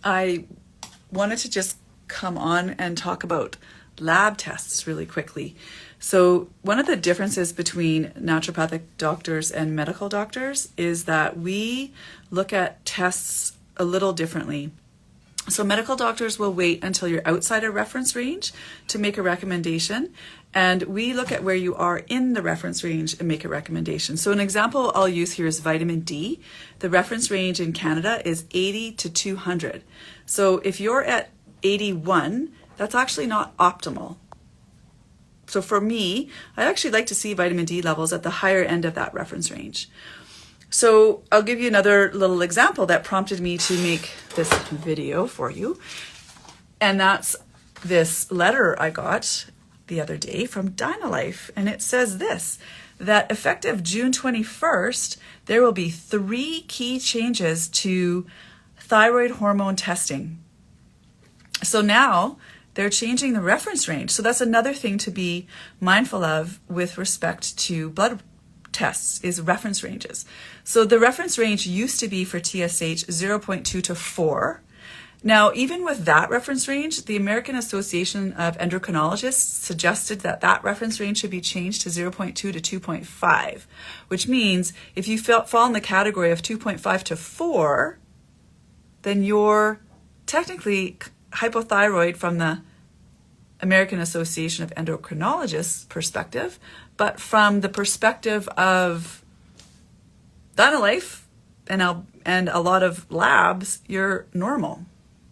I wanted to just come on and talk about lab tests really quickly. So one of the differences between naturopathic doctors and medical doctors is that we look at tests a little differently. So medical doctors will wait until you're outside a reference range to make a recommendation, and we look at where you are in the reference range and make a recommendation. So an example I'll use here is vitamin D. The reference range in Canada is 80 to 200. So if you're at 81, that's actually not optimal. So for me, I actually like to see vitamin D levels at the higher end of that reference range. So I'll give you another little example that prompted me to make this video for you. And that's this letter I got the other day from Dynalife. And it says this, that effective June 21st, there will be 3 key changes to thyroid hormone testing. So now they're changing the reference range. So that's another thing to be mindful of with respect to blood tests is reference ranges. So the reference range used to be for TSH 0.2 to 4. Now, even with that reference range, the American Association of Endocrinologists suggested that that reference range should be changed to 0.2 to 2.5, which means if you fall in the category of 2.5 to 4, then you're technically hypothyroid from the American Association of Endocrinologists perspective, but from the perspective of Dynalife and a lot of labs, you're normal.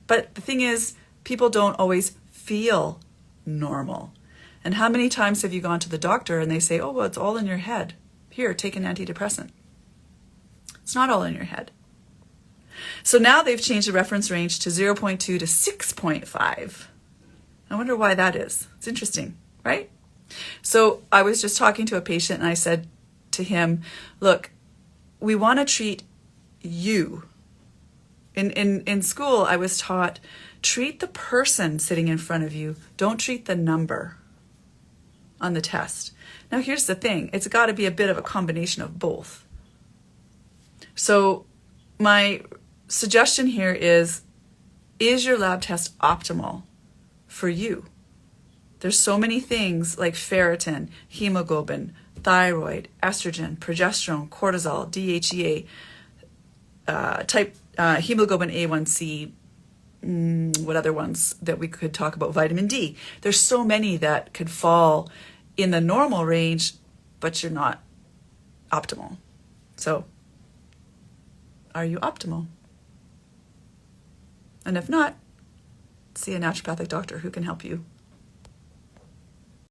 But the thing is, people don't always feel normal. And how many times have you gone to the doctor and they say, oh, well, it's all in your head. Here, take an antidepressant. It's not all in your head. So now they've changed the reference range to 0.2 to 6.5. I wonder why that is. It's interesting, right? So I was just talking to a patient and I said to him, look, we want to treat you. In school, I was taught, treat the person sitting in front of you. Don't treat the number on the test. Now, here's the thing. It's got to be a bit of a combination of both. So my suggestion here is your lab test optimal for you? There's so many things like ferritin, hemoglobin, thyroid, estrogen, progesterone, cortisol, DHEA, hemoglobin A1C, what other ones that we could talk about? Vitamin D. There's so many that could fall in the normal range, but you're not optimal. So, are you optimal? And if not, see a naturopathic doctor who can help you.